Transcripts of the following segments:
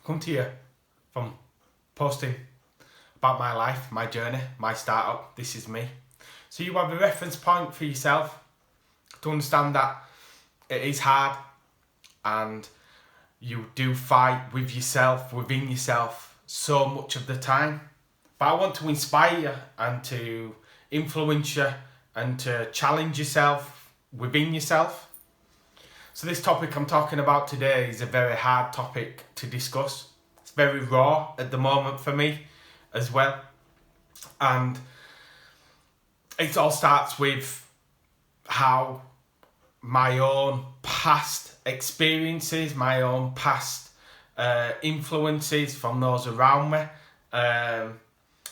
come to you from posting about my life, my journey, my startup. This is me. So you have a reference point for yourself to understand that it is hard and you do fight with yourself, within yourself, so much of the time. But I want to inspire you and to influence you and to challenge yourself within yourself. So this topic I'm talking about today is a very hard topic to discuss. It's very raw at the moment for me as well. And it all starts with how my own past experiences, my own past influences from those around me,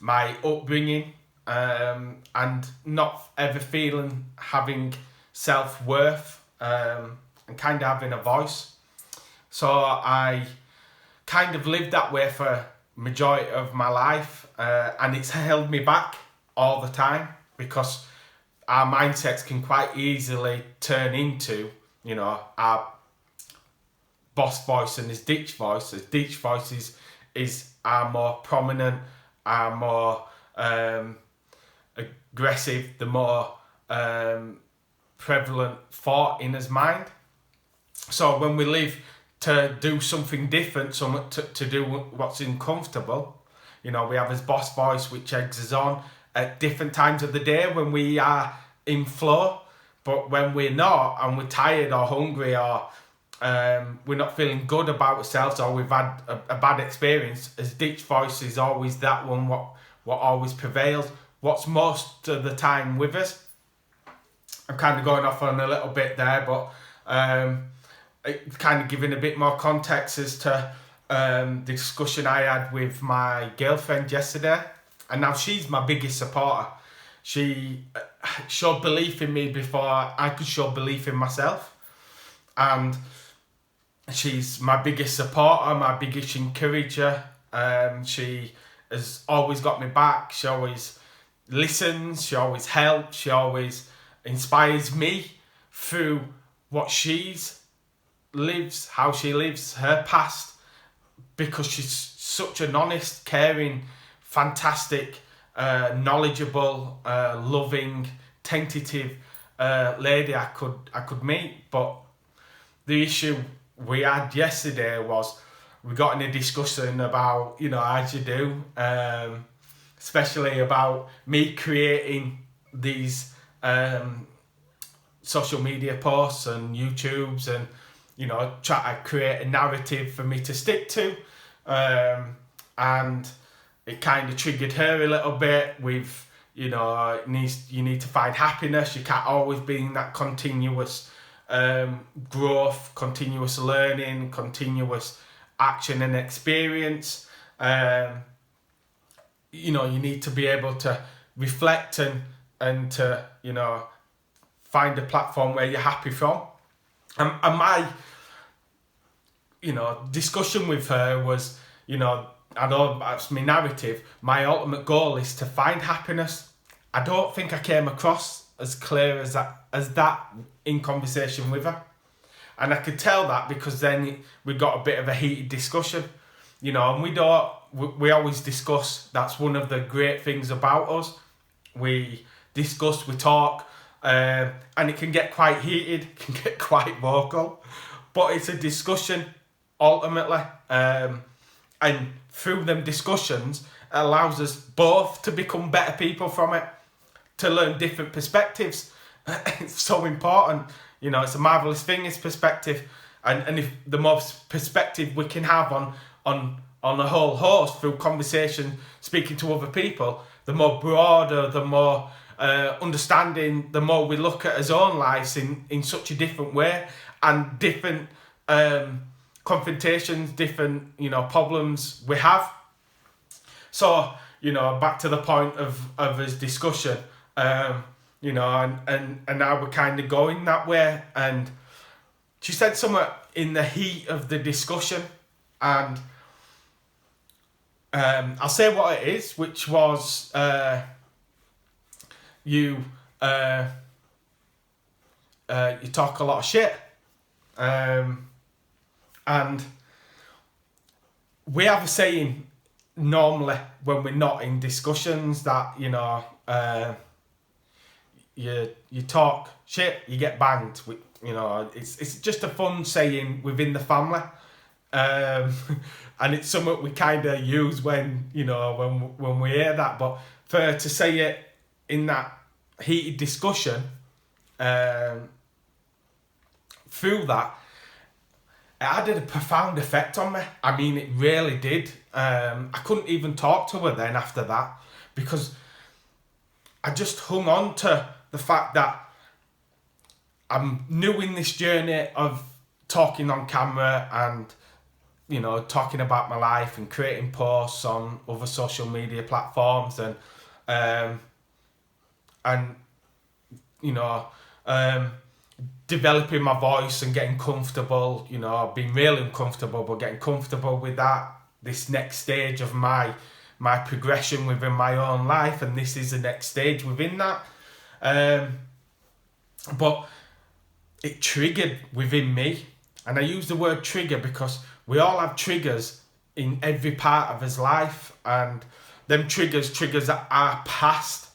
my upbringing, and not ever having self-worth, and kind of having a voice. So I kind of lived that way for majority of my life, and it's held me back all the time because our mindsets can quite easily turn into, our boss voice and his ditch voice. His ditch voice is our more prominent, our more aggressive, the more prevalent thought in his mind. So when we live to do something different, to do what's uncomfortable, we have his boss voice which eggs us on at different times of the day when we are in flow. But when we're not and we're tired or hungry or we're not feeling good about ourselves or we've had a bad experience, his ditch voice is always that one what always prevails. What's most of the time with us. I'm kind of going off on a little bit there, but kind of giving a bit more context as to the discussion I had with my girlfriend yesterday. And now she's my biggest supporter. She showed belief in me before I could show belief in myself. And she's my biggest supporter, my biggest encourager. She has always got me back. She always listens. She always helps. She always inspires me through what how she lives, her past, because she's such an honest, caring, fantastic, knowledgeable, loving, tentative lady I could meet. But the issue we had yesterday was we got in a discussion about, as you do, especially about me creating these social media posts and YouTubes and, try to create a narrative for me to stick to. And it kind of triggered her a little bit with, you need to find happiness. You can't always be in that continuous growth, continuous learning, continuous action and experience. You need to be able to reflect and to, find a platform where you're happy from. And my, discussion with her was, I know that's my narrative. My ultimate goal is to find happiness. I don't think I came across as clear as that in conversation with her. And I could tell that because then we got a bit of a heated discussion, and we always discuss. That's one of the great things about us. We discuss, we talk, and it can get quite heated, can get quite vocal, but it's a discussion ultimately. And through them discussions, it allows us both to become better people from it, to learn different perspectives. It's so important. It's a marvellous thing, is perspective. And if the more perspective we can have on a whole host through conversation, speaking to other people, the more broader, the more understanding, the more we look at our own lives in such a different way, and different confrontations, different problems we have. So back to the point of his discussion, and now we're kind of going that way. And she said somewhere in the heat of the discussion, and I'll say what it is, which was you talk a lot of shit, and we have a saying normally when we're not in discussions that, you talk shit, you get banged. It's just a fun saying within the family. And it's something we kind of use when we hear that. But for her to say it in that heated discussion, through that, it had a profound effect on me. I mean, it really did. I couldn't even talk to her then after that, because I just hung on to the fact that I'm new in this journey of talking on camera and, talking about my life and creating posts on other social media platforms and developing my voice and getting comfortable. I've been really uncomfortable, but getting comfortable with that. This next stage of my progression within my own life, and this is the next stage within that. But it triggered within me, and I use the word trigger because we all have triggers in every part of his life, and them triggers our past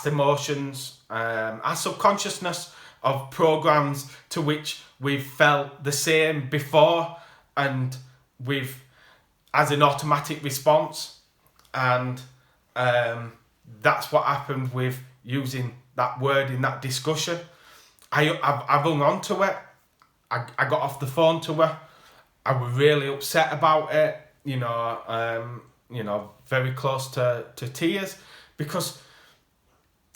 emotions, our subconsciousness of programs to which we've felt the same before, and as an automatic response. And that's what happened with using that word in that discussion. I've hung on to it. I got off the phone to her. I was really upset about it, very close to tears, because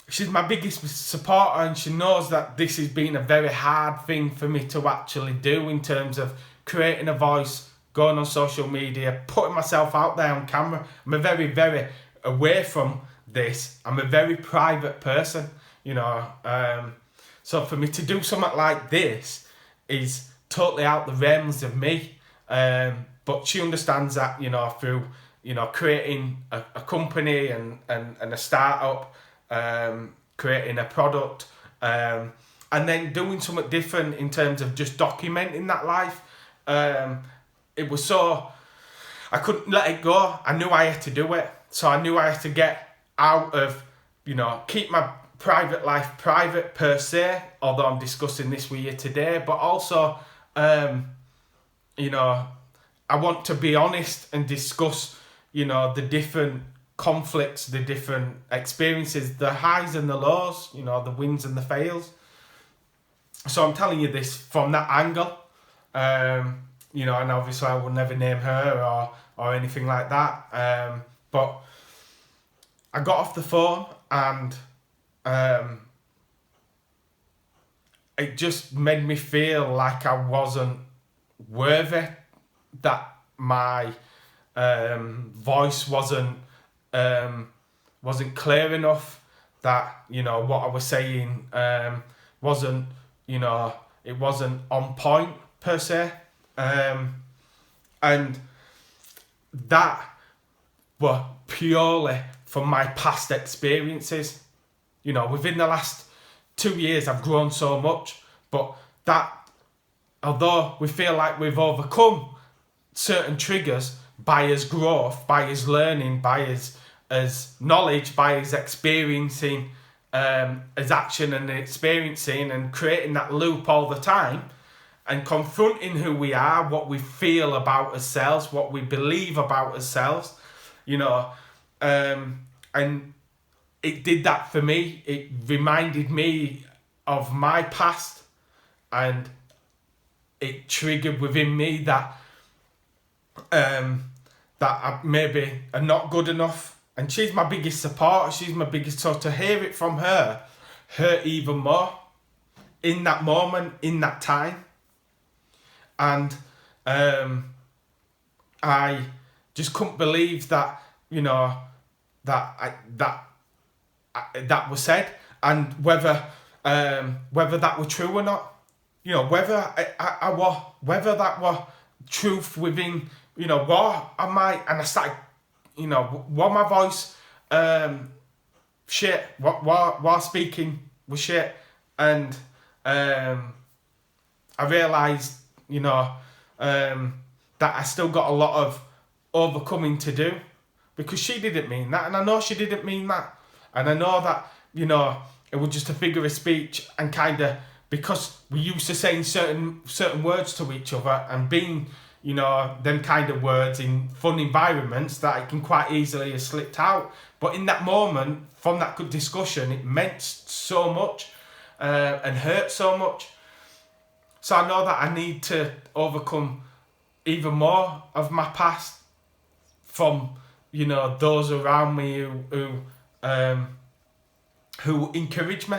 she's my biggest supporter, and she knows that this has been a very hard thing for me to actually do in terms of creating a voice, going on social media, putting myself out there on camera. I'm a very, very away from this. I'm a very private person, so for me to do something like this is totally out the realms of me. But she understands that, through, creating a company and a startup, creating a product, and then doing something different in terms of just documenting that life. It was so, I couldn't let it go. I knew I had to do it. So I knew I had to get out of, keep my private life private per se, although I'm discussing this with you today, but also, I want to be honest and discuss, the different conflicts, the different experiences, the highs and the lows, the wins and the fails. So I'm telling you this from that angle, and obviously I will never name her or anything like that. But I got off the phone, and it just made me feel like I wasn't worthy, that my voice wasn't clear enough, that what I was saying wasn't it wasn't on point per se, and that were purely from my past experiences. Within the last 2 years I've grown so much, but that, although we feel like we've overcome certain triggers by his growth, by his learning, by his knowledge, by his experiencing, his action and experiencing and creating that loop all the time, and confronting who we are, what we feel about ourselves, what we believe about ourselves, and it did that for me. It reminded me of my past, and it triggered within me that I maybe are not good enough. And she's my biggest supporter. She's my biggest. So to hear it from her hurt even more in that moment, in that time. And I just couldn't believe that, that was said, and whether that were true or not, whether whether that were truth within, what I might, and I started, what my voice, shit, while speaking was shit, and I realised, that I still got a lot of overcoming to do, because she didn't mean that, and I know she didn't mean that, and I know that, you know, it was just a figure of speech, and kind of, because we used to saying certain words to each other and being, you know, them kind of words in fun environments, that it can quite easily have slipped out. But in that moment, from that good discussion, it meant so much and hurt so much. So I know that I need to overcome even more of my past from, you know, those around me who encourage me.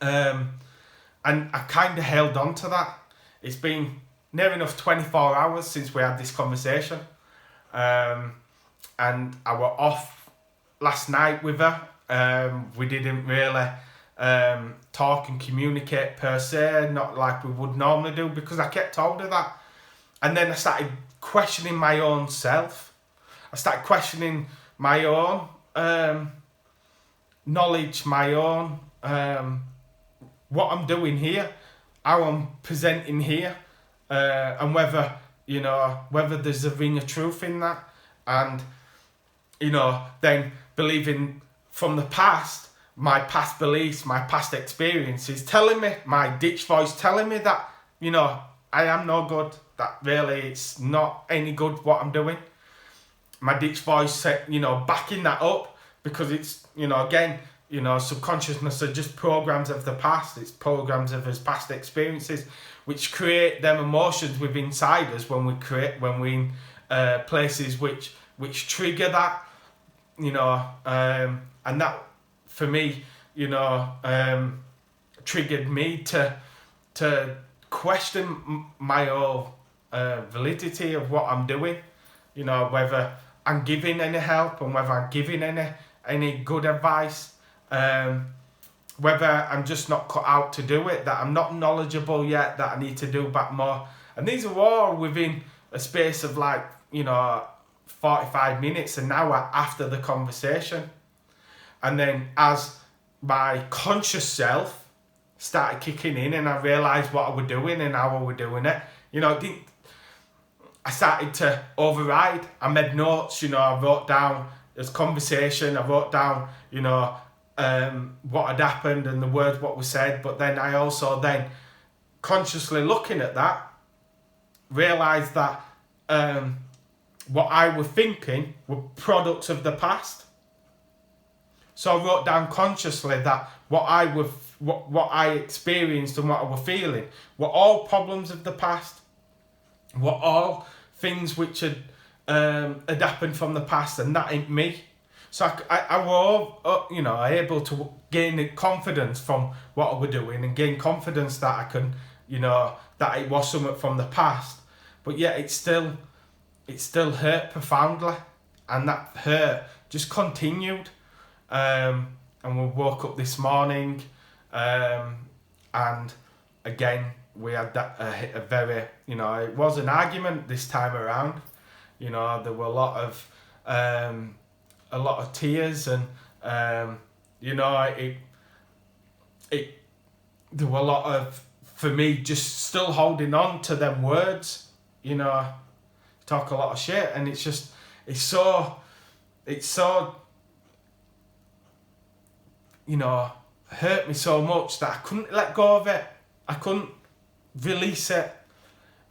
And I kind of held on to that. It's been near enough 24 hours since we had this conversation. And I were off last night with her. We didn't really talk and communicate per se, not like we would normally do, because I kept hold of that. And then I started questioning my own self. I started questioning my own knowledge, my own what I'm doing here, how I'm presenting here, and whether, you know, whether there's a ring of truth in that. And, you know, then believing from the past, my past beliefs, my past experiences telling me, my ditch voice telling me that, you know, I am no good, that really it's not any good what I'm doing. My ditch voice, you know, backing that up, because it's, you know, again, you know, subconsciousness are just programs of the past. It's programs of his past experiences, which create them emotions within inside us when we're in places which trigger that, you know, and that for me, you know, triggered me to question my own validity of what I'm doing, you know, whether I'm giving any help and whether I'm giving any good advice. Whether I'm just not cut out to do it, that I'm not knowledgeable yet, that I need to do back more. And these are all within a space of like, you know, 45 minutes, an hour after the conversation. And then as my conscious self started kicking in and I realised what I was doing and how I was doing it, you know, I started to override. I made notes, you know, I wrote down this conversation, I wrote down, you know, what had happened and the words what was said, but then I also then consciously looking at that realised that what I was thinking were products of the past. So I wrote down consciously that what I experienced and what I was feeling were all problems of the past, were all things which had happened from the past, and that ain't me. So I was, you know, able to gain confidence from what I was doing and gain confidence that I can, you know, that it was something from the past. But yet it still hurt profoundly, and that hurt just continued. And we woke up this morning, and again we had that a very, you know, it was an argument this time around. You know, there were a lot of tears, and you know, there were a lot of, for me, just still holding on to them words. You know, talk a lot of shit, and it's so you know, hurt me so much that I couldn't let go of it. I couldn't release it.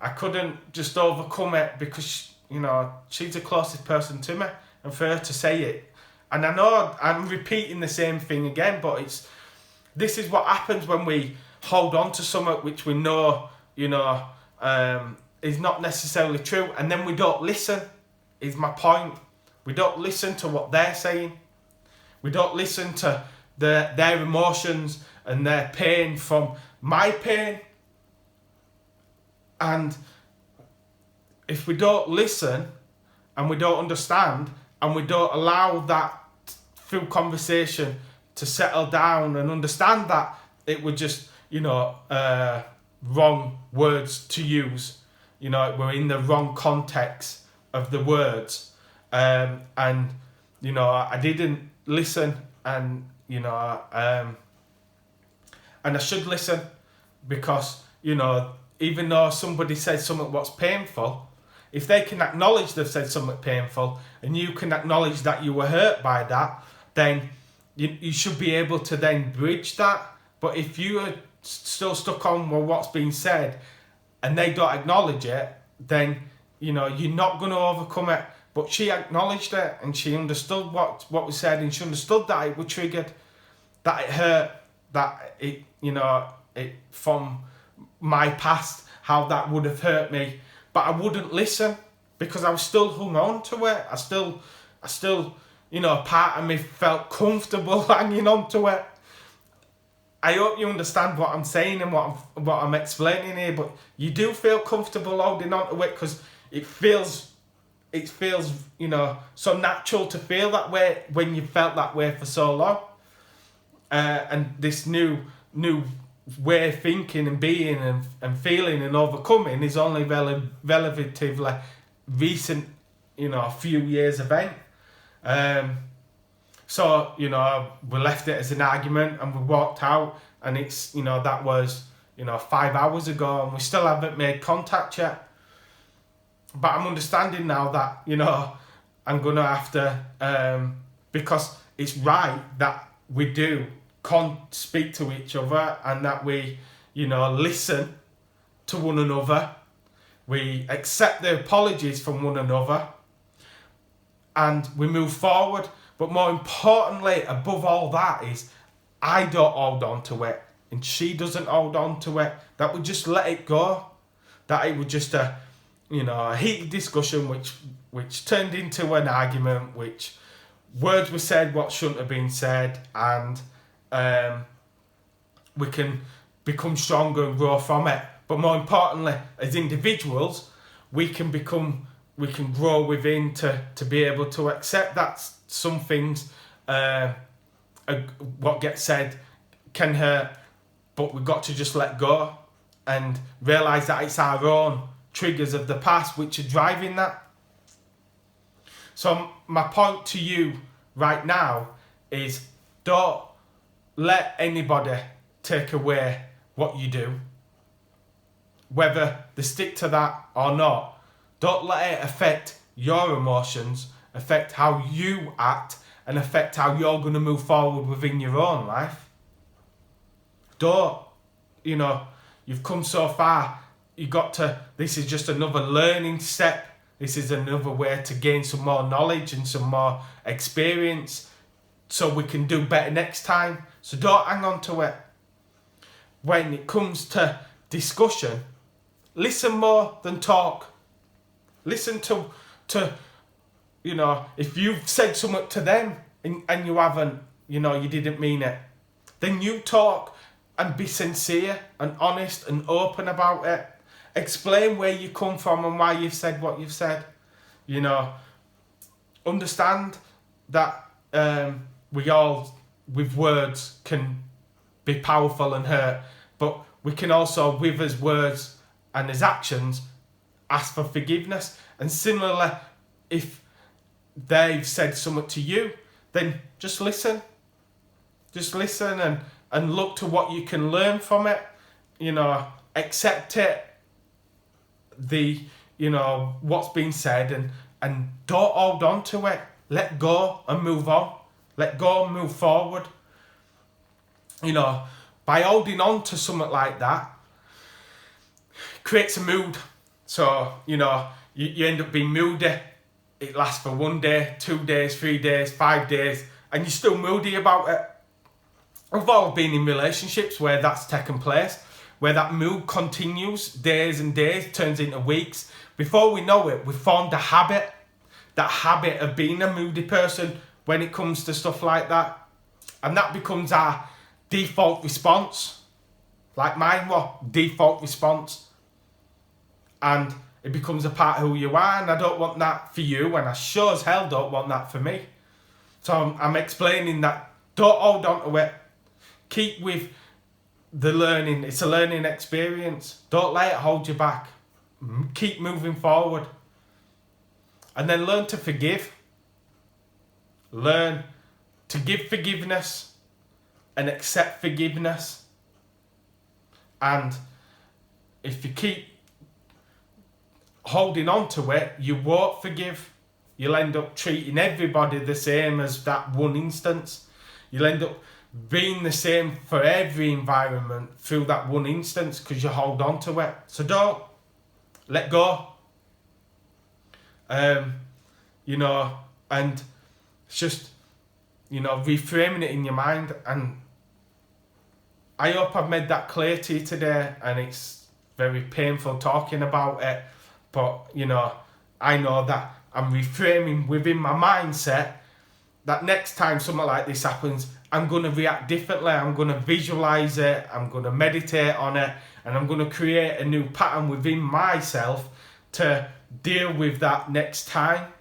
I couldn't just overcome it, because, you know, she's the closest person to me, and for her to say it, and I know I'm repeating the same thing again, but this is what happens when we hold on to something which we know, you know, is not necessarily true, and then we don't listen, is my point. We don't listen to what they're saying. We don't listen to their emotions and their pain from my pain. And if we don't listen and we don't understand and we don't allow that through conversation to settle down and understand that it was just, you know, wrong words to use, you know, we're in the wrong context of the words, and you know, I didn't listen, and you know, and I should listen, because, you know, even though somebody says something what's painful, if they can acknowledge they've said something painful and you can acknowledge that you were hurt by that, then you should be able to then bridge that. But if you are still stuck on what's being said and they don't acknowledge it, then you're not going to overcome it. But she acknowledged it and she understood what was said, and she understood that it was triggered, that it hurt, that it from my past, how that would have hurt me. But I wouldn't listen because I was still hung on to it. I still part of me felt comfortable hanging on to it. I hope you understand what I'm saying and what I'm explaining here, but you do feel comfortable holding on to it because it feels so natural to feel that way when you felt that way for so long. And this new way of thinking and being and feeling and overcoming is only relatively recent, a few years event. So, we left it as an argument and we walked out, and it's, that was, 5 hours ago, and we still haven't made contact yet. But I'm understanding now that, I'm going to have to, because it's right that we do speak to each other and that we, listen to one another. We accept the apologies from one another and we move forward. But more importantly, above all that is, I don't hold on to it and she doesn't hold on to it. That we just let it go. That it was just a heated discussion which turned into an argument, which words were said what shouldn't have been said, and we can become stronger and grow from it. But more importantly, as individuals, we can grow within to be able to accept that some things, what gets said can hurt, but we've got to just let go and realise that it's our own triggers of the past which are driving that. So my point to you right now is, don't let anybody take away what you do, whether they stick to that or not. Don't let it affect your emotions, affect how you act, and affect how you're going to move forward within your own life. Don't, you've come so far, this is just another learning step. This is another way to gain some more knowledge and some more experience so we can do better next time. So don't hang on to it. When it comes to discussion, listen more than talk. Listen to if you've said something to them and you haven't, you didn't mean it, then you talk and be sincere and honest and open about it. Explain where you come from and why you've said what you've said. Understand that we all, with words, can be powerful and hurt, but we can also, with as words and as actions, ask for forgiveness. And similarly, if they've said something to you, then just listen. Just listen and look to what you can learn from it. Accept it, what's been said, and don't hold on to it. Let go and move on. Let go and move forward. By holding on to something like that, creates a mood. So, you end up being moody. It lasts for 1 day, 2 days, 3 days, 5 days, and you're still moody about it. We've all been in relationships where that's taken place, where that mood continues days and days, turns into weeks. Before we know it, we've formed a habit, that habit of being a moody person when it comes to stuff like that. And that becomes our default response, like mine was, default response. And it becomes a part of who you are, and I don't want that for you, and I sure as hell don't want that for me. So I'm explaining that don't hold on to it. Keep with the learning. It's a learning experience. Don't let it hold you back. Keep moving forward. And then learn to forgive. Learn to give forgiveness and accept forgiveness. And if you keep holding on to it, you won't forgive. You'll end up treating everybody the same as that one instance. You'll end up being the same for every environment through that one instance because you hold on to it. So don't let go. You know, and it's just, you know, reframing it in your mind. And I hope I've made that clear to you today, and it's very painful talking about it, but, you know, I know that I'm reframing within my mindset that next time something like this happens, I'm going to react differently. I'm going to visualize it, I'm going to meditate on it, and I'm going to create a new pattern within myself to deal with that next time.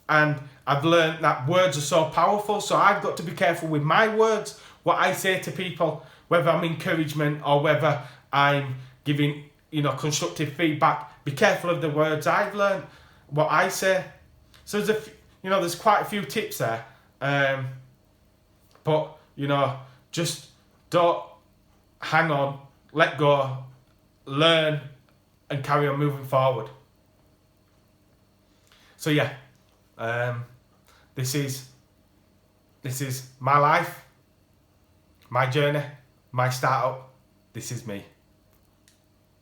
And I've learned that words are so powerful, so I've got to be careful with my words, what I say to people, whether I'm encouragement or whether I'm giving, you know, constructive feedback. Be careful of the words I've learned, what I say. So there's quite a few tips there, but, you know, just don't hang on, let go, learn, and carry on moving forward. So yeah, this is my life, my journey, my startup. This is me.